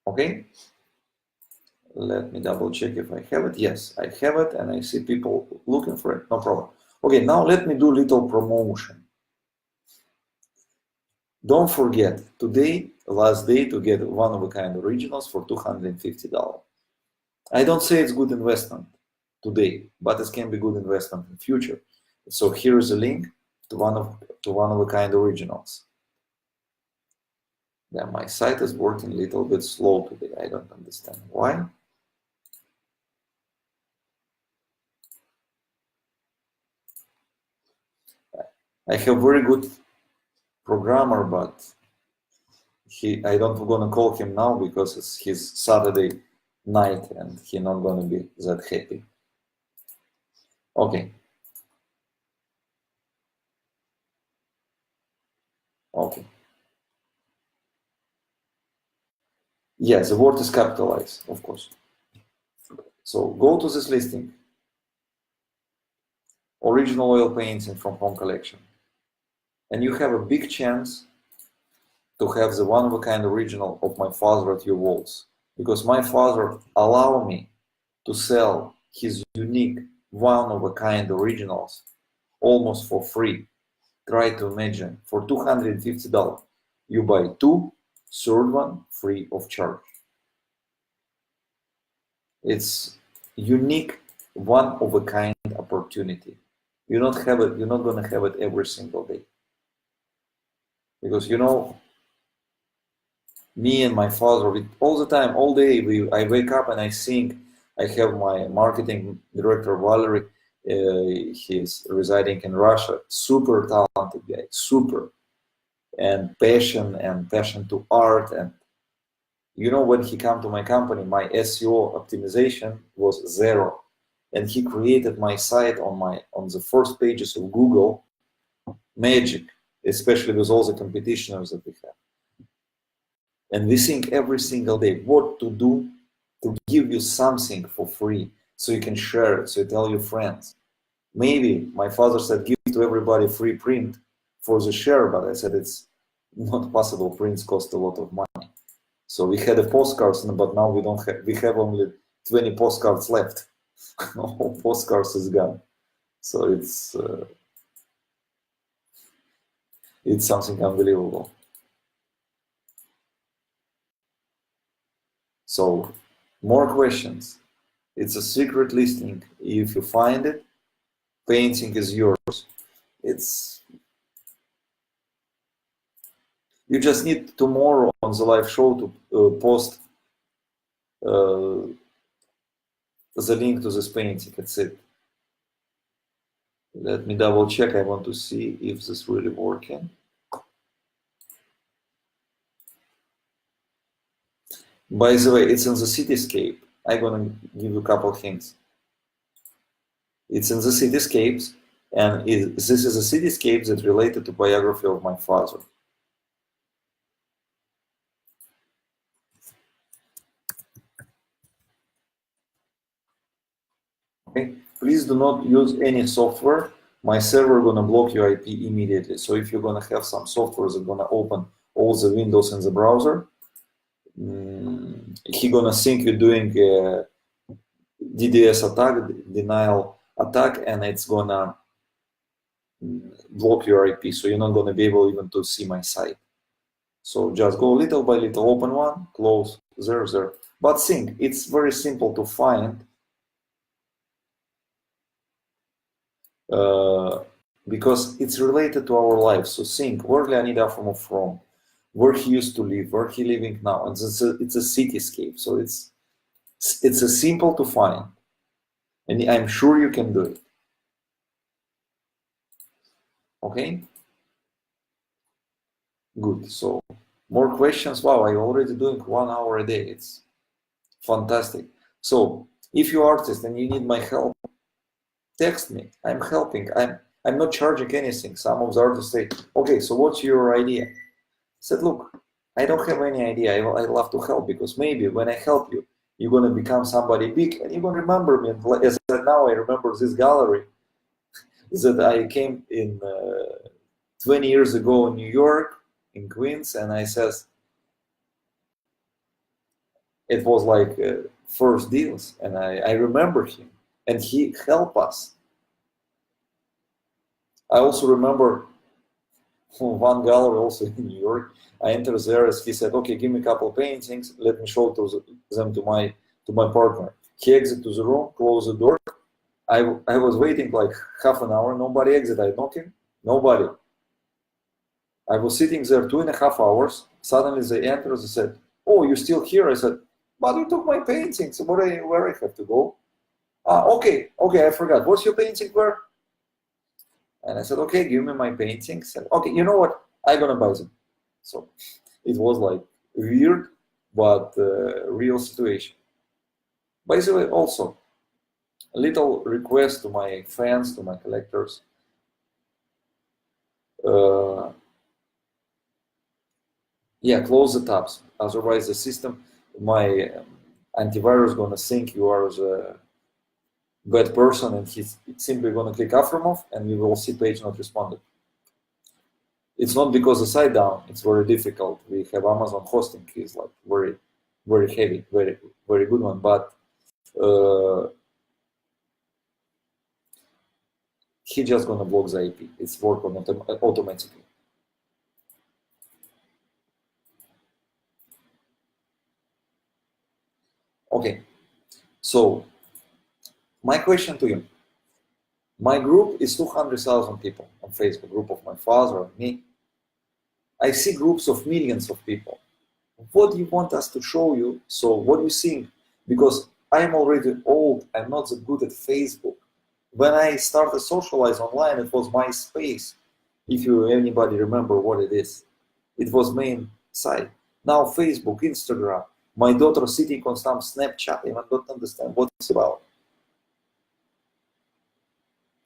Okay? Let me double check if I have it. Yes, I have it, and I see people looking for it. No problem. Okay, now let me do little promotion. Don't forget, today, last day to get one-of-a-kind originals for $250. I don't say it's good investment today, but it can be good investment in future. So here is a link to one-of-a-kind originals. Then my site is working a little bit slow today. I don't understand why. I have very good programmer, but I don't gonna call him now because it's his Saturday night and he not gonna be that happy. Okay. Okay. Yeah, the word is capitalized, of course. So go to this listing. Original oil painting from home collection. And you have a big chance to have the one-of-a-kind original of my father at your walls. Because my father allowed me to sell his unique one-of-a-kind originals almost for free. Try to imagine, for $250, you buy two, third one free of charge. It's unique, one-of-a-kind opportunity. You're not gonna have it every single day. Because me and my father, all the time, all day, I wake up and I sing. I have my marketing director, Valerie, he's residing in Russia, super talented guy, super, and passion to art. And when he came to my company, my SEO optimization was 0. And he created my site on the first pages of Google, magic, especially with all the competitions that we have. And we think every single day what to do to give you something for free so you can share it, so you tell your friends. Maybe my father said give to everybody free print for the share, but I said it's not possible. Prints cost a lot of money. So we had a postcards, but now we have only 20 postcards left. All postcards is gone. So it's something unbelievable. So more questions. It's a secret listing. If you find it, painting is yours. You just need tomorrow on the live show to post the link to this painting. That's it. Let me double check. I want to see if this is really working. By the way, it's in the cityscape. I'm gonna give you a couple of hints. It's in the cityscapes, and this is a cityscape that's related to biography of my father. Okay, please do not use any software. My server gonna block your IP immediately. So if you're gonna have some software that's gonna open all the windows in the browser, he gonna think you're doing a DDoS attack, denial attack, and it's gonna block your IP. So you're not gonna be able even to see my site. So just go little by little, open one, close, there. But think, it's very simple to find. Because it's related to our life. So think, where Leonid Afremov from, where he used to live, where he living now, and it's a cityscape. So it's a simple to find, and I'm sure you can do it. Okay, good. So more questions. Wow, I'm already doing 1 hour a day. It's fantastic. So if you're artist and you need my help, text me. I'm helping. I'm not charging anything. Some of the artists say, okay, so what's your idea? I said, look, I don't have any idea. I love to help, because maybe when I help you, you're going to become somebody big and you're going to remember me. And as now I remember this gallery that I came in 20 years ago in New York, in Queens, and I says, it was like first deals, and I remember him, and he helped us. I also remember one gallery also in New York. I entered there as he said, okay, give me a couple of paintings, let me show them to my partner. He exited to the room, closed the door. I was waiting like half an hour, nobody exited. I knocked him, nobody. I was sitting there 2.5 hours. Suddenly they entered, they said, oh, you're still here? I said, but you took my paintings, where I have to go? Okay, I forgot. What's your painting where? And I said, okay, give me my paintings. And, okay, you know what? I'm gonna buy them. So it was like weird, but real situation. By the way, also, a little request to my fans, to my collectors. Yeah, close the tabs. Otherwise, the system, my antivirus, gonna think you are the bad person, and he's simply gonna click Afremov, and you will see page not responded. It's not because the site down. It's very difficult. We have Amazon hosting is like very, very heavy, very, very good one, but he just gonna block the IP. It's work on automatically. Okay, so my question to you. My group is 200,000 people on Facebook, group of my father and me. I see groups of millions of people. What do you want us to show you? So what do you think? Because I'm already old, I'm not that good at Facebook. When I started socialize online, it was MySpace. If anybody remember what it is. It was main site. Now Facebook, Instagram. My daughter sitting on some Snapchat, and I don't understand what it's about.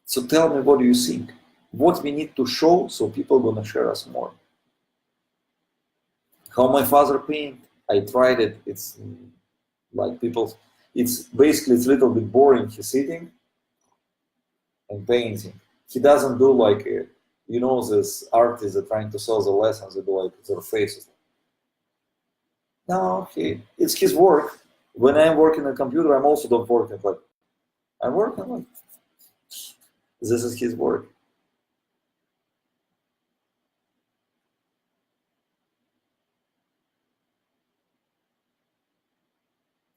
So tell me, what do you think? What we need to show so people gonna share us more? How my father paint? I tried it. It's like people. It's basically it's a little bit boring. He's sitting and painting. He doesn't do like you know, this artists are trying to sell the lessons. They do like their faces. No, it's his work. When I'm working on a computer, I'm also don't work like I'm working like this is his work.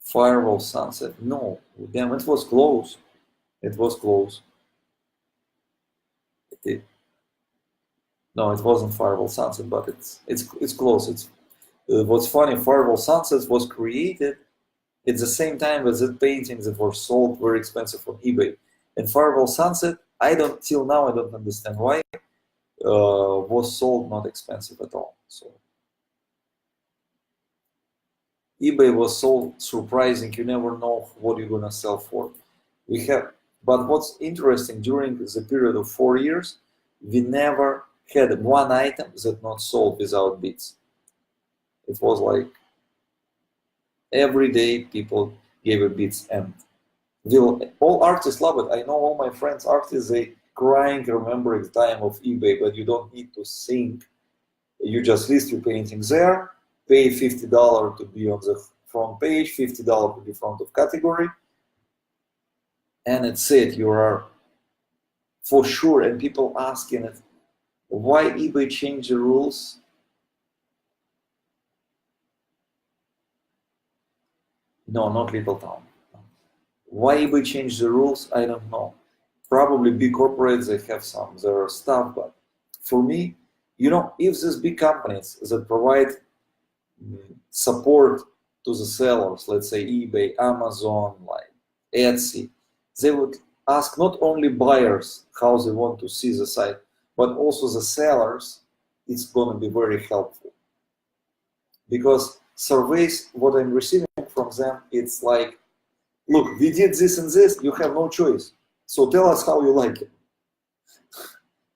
Firewall sunset. No, damn, it was close. It was close. No, it wasn't Firewall Sunset, but it's close. It's what's funny. Firewall Sunset was created at the same time as the paintings that were sold very expensive on eBay. And Firewall Sunset, till now I don't understand why was sold not expensive at all. So eBay was so surprising. You never know what you're gonna sell for. But what's interesting, during the period of 4 years, we never had one item that not sold without bits. It was like every day people gave a bits, and all artists love it. I know all my friends artists, they crying remembering the time of eBay, but you don't need to think. You just list your painting there, pay $50 to be on the front page, $50 to be front of category, and it's it. You are for sure. And people asking it, why eBay changed the rules? No, not Little Town. Why eBay changed the rules? I don't know. Probably big corporates, they have their stuff, but for me, you know, if these big companies that provide support to the sellers, let's say eBay, Amazon, like Etsy, they would ask not only buyers how they want to see the site, but also the sellers. It's going to be very helpful, because surveys, what I'm receiving from them, it's like, look, we did this and this, you have no choice. So tell us how you like it.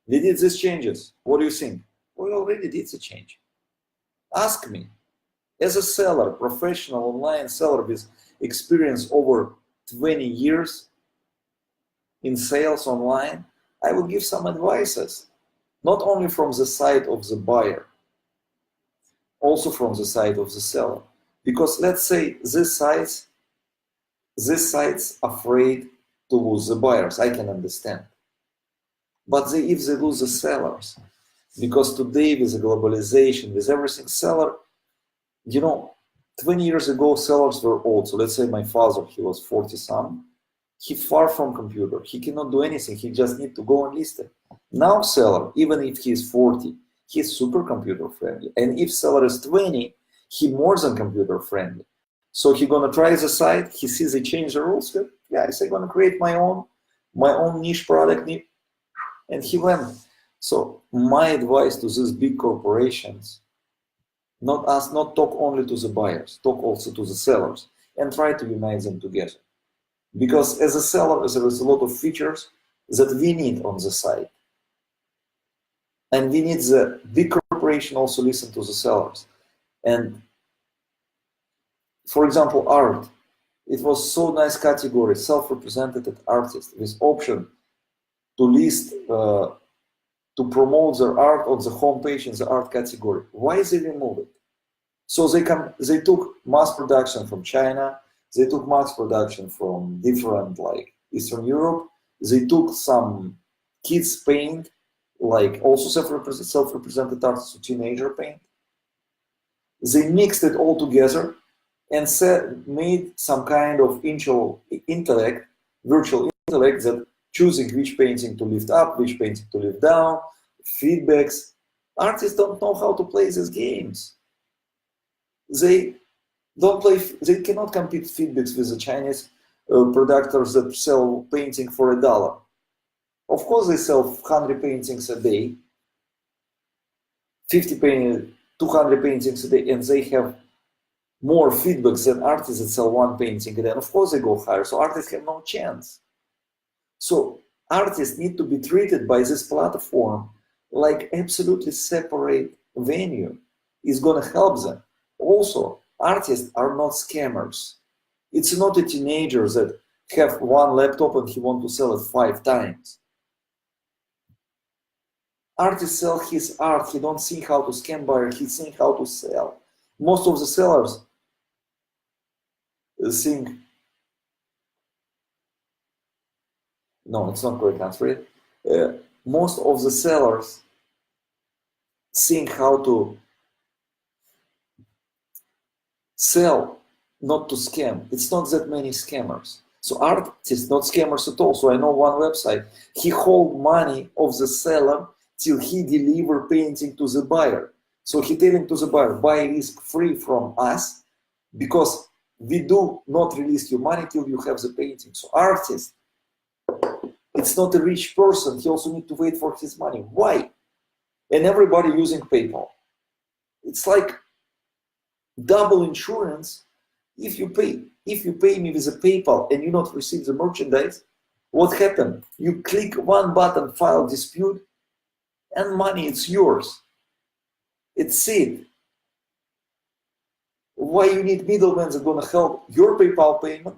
We did these changes. What do you think? We already did the change. Ask me. As a seller, professional online seller with experience over 20 years in sales online, I will give some advices, not only from the side of the buyer, also from the side of the seller. Because let's say this site's afraid to lose the buyers, I can understand. But if they lose the sellers, because today with the globalization, with everything, seller, 20 years ago, sellers were old. So let's say my father, he was 40-some. He far from computer. He cannot do anything. He just need to go and list it. Now seller, even if he's 40, he's super computer friendly. And if seller is 20, he more than computer friendly. So he gonna try the site. He sees they change the rules. Yeah, I'm gonna create my own niche product, and he went. So my advice to these big corporations: not talk only to the buyers, talk also to the sellers, and try to unite them together. Because as a seller, there is a lot of features that we need on the site. And we need the big corporation also listen to the sellers. And for example, art. It was so nice category, self-represented artist with option to list, to promote their art on the homepage in the art category. Why they remove it? So they took mass production from China, they took mass production from different, like Eastern Europe, they took some kids paint, like also self-represented artists, so teenager paint. They mixed it all together and made some kind of virtual intellect that choosing which painting to lift up, which painting to lift down, feedbacks. Artists don't know how to play these games. They cannot compete feedbacks with the Chinese producers that sell painting for $1. Of course, they sell 100 paintings a day, 200 paintings a day, and they have more feedbacks than artists that sell one painting a day. And of course, they go higher. So artists have no chance. So artists need to be treated by this platform like absolutely separate venue. Is going to help them. Also, artists are not scammers. It's not a teenager that have one laptop and he wants to sell it 5 times. Artist sell his art. He don't think how to scam buyer. He think how to sell. Most of the sellers think, no, it's not correct answer. Most of the sellers think how to sell, not to scam. It's not that many scammers. So artists not scammers at all. So I know one website, he hold money of the seller till he deliver painting to the buyer. So he telling to the buyer, buy risk free from us, because we do not release your money till you have the painting. So artist, it's not a rich person. He also need to wait for his money. Why? And everybody using PayPal. It's like double insurance. If you pay me with a PayPal and you not receive the merchandise, what happened? You click one button, file dispute, and money, it's yours. It's it. Why you need middlemen that gonna help your PayPal payment,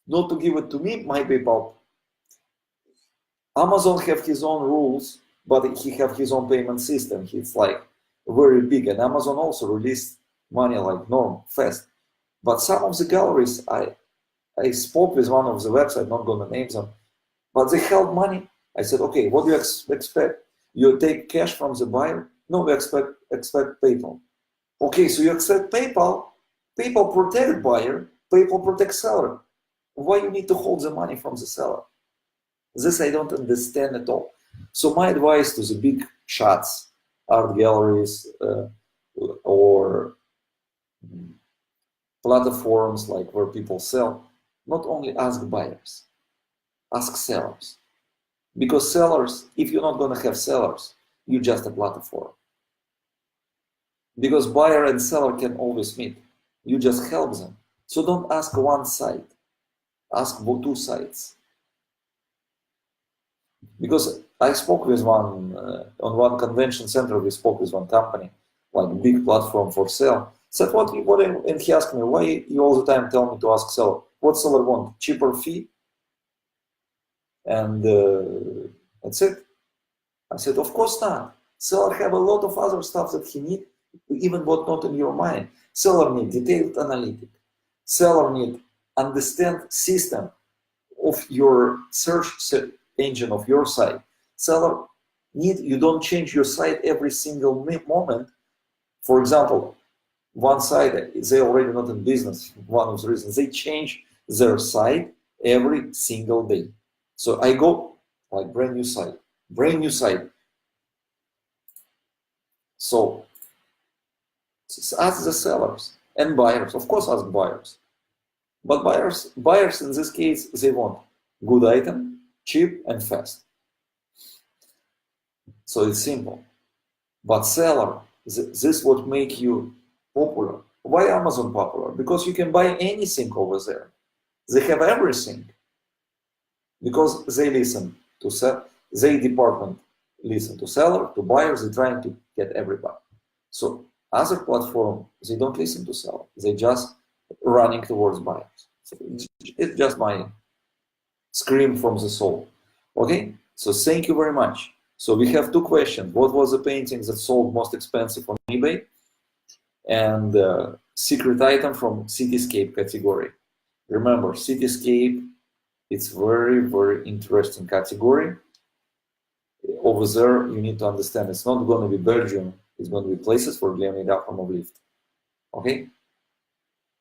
not to give it to me, my PayPal. Amazon have his own rules, but he have his own payment system. He's like very big, and Amazon also released money like normal, fast. But some of the galleries, I spoke with one of the websites, not gonna name them, but they held money. I said, okay, what do you expect? You take cash from the buyer? No, we expect PayPal. Okay, so you accept PayPal. PayPal protect buyer, PayPal protect seller. Why you need to hold the money from the seller? This I don't understand at all. So my advice to the big shots, art galleries, or platforms like where people sell, not only ask buyers, ask sellers. Because sellers, if you're not gonna have sellers, you're just a platform. Because buyer and seller can always meet. You just help them. So don't ask one side, ask both 2 sides. Because I spoke with one, on one convention center, we spoke with one company, like big platform for sale. Said and he asked me, why you all the time tell me to ask seller? What seller want? Cheaper fee? And that's it. I said, of course not. Seller have a lot of other stuff that he need, even what not in your mind. Seller need detailed analytics. Seller need understand system of your search engine of your site. Seller need, you don't change your site every single moment. For example, one site, they already not in business. One of the reasons they change their site every single day. So I go like brand new site. So ask the sellers and buyers, of course ask buyers. But buyers in this case, they want good item, cheap and fast. So it's simple. But seller, this what make you popular. Why Amazon popular? Because you can buy anything over there. They have everything. Because they listen to their department listen to seller, to buyers, they're trying to get everybody. So other platform, they don't listen to seller. They just running towards buyers. So it's just my scream from the soul. Okay, so thank you very much. So we have two questions. What was the painting that sold most expensive on eBay? And secret item from Cityscape category. Remember, Cityscape, it's very, very interesting category. Over there, you need to understand it's not going to be Belgium, it's going to be places for Leonid Afremov lift. Okay?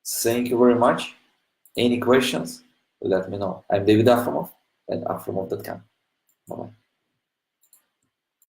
Thank you very much. Any questions? Let me know. I'm David Afremov at afremov.com. Bye-bye.